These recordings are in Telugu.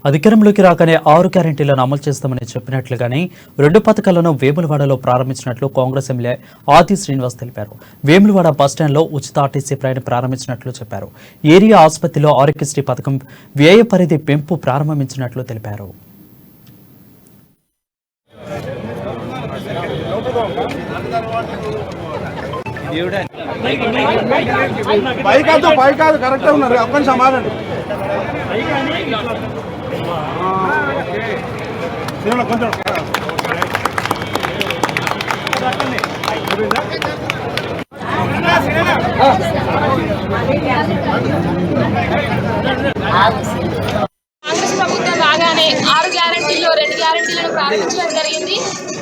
అధికారంలోకి రాగానే 6 గ్యారెంటీలను అమలు చేస్తామని చెప్పినట్లుగానే 2 పథకాలను వేములవాడలో ప్రారంభించినట్లు కాంగ్రెస్ ఎమ్మెల్యే ఆది శ్రీనివాస్ తెలిపారు. వేములవాడ బస్టాండ్లో ఉచిత ఆర్టీసీ ప్రయాణం ప్రారంభించినట్లు చెప్పారు. ఏరియా ఆసుపత్రిలో ఆరోగ్యశ్రీ పథకం వ్యయ పరిధి పెంపు ప్రారంభించినట్లు తెలిపారు. కాంగ్రెస్ ప్రభుత్వం బాగానే 6 గ్యారెంటీల్లో 2 గ్యారెంటీలను ప్రారంభించడం జరిగింది.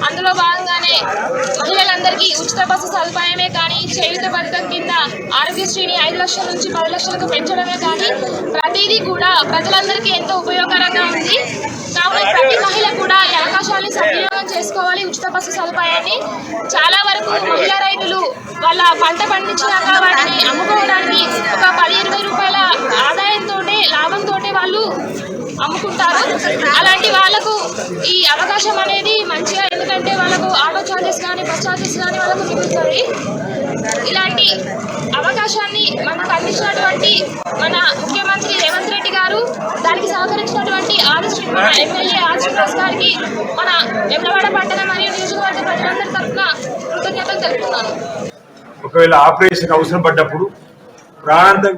అందులో భాగంగానే మహిళలందరికీ ఉచిత బస్సు సదుపాయమే కానీ, చేయూత పథకం కింద ఆరోగ్యశ్రీని 5 లక్షల నుంచి 10 లక్షలకు పెంచడమే కానీ ప్రతిదీ కూడా ప్రజలందరికీ ఎంతో ఉపయోగకరంగా ఉంది. కావున ప్రతి మహిళ కూడా ఈ అవకాశాన్ని సద్వినియోగం చేసుకోవాలి. ఉచిత బస్సు సదుపాయాన్ని చాలా వరకు మహిళా రైతులు వాళ్ళ పంట పండించినాక వాటిని అమ్ముకోవడానికి ఒక 10-20 రూపాయల ఆదాయంతో లాభంతో వాళ్ళు అమ్ముకుంటారు. అలాంటి వాళ్ళకు ఈ అవకాశం అనేది మంచిగా, ఎందుకంటే వాళ్ళకు ఆటో ఛార్జెస్ కానీ బస్ ఛార్జెస్ కానీ వాళ్ళకు మిగులుతుంది. ఇలాంటి అవకాశాన్ని మనకు అందించినటువంటి మన ముఖ్యమంత్రి రేవంత్ రెడ్డి గారు, దానికి సహకరించినటువంటి మన ఎమ్మెల్యే ఆది శ్రీనివాస్ గారికి మన వేములవాడ పట్టణ మరియు నియోజకవర్గ ప్రజలందరి తరఫున కృతజ్ఞతలు తెలుపుతున్నాను. ఒకవేళ ఆపరేషన్ అవసరం పడ్డప్పుడు ప్రాణాంతక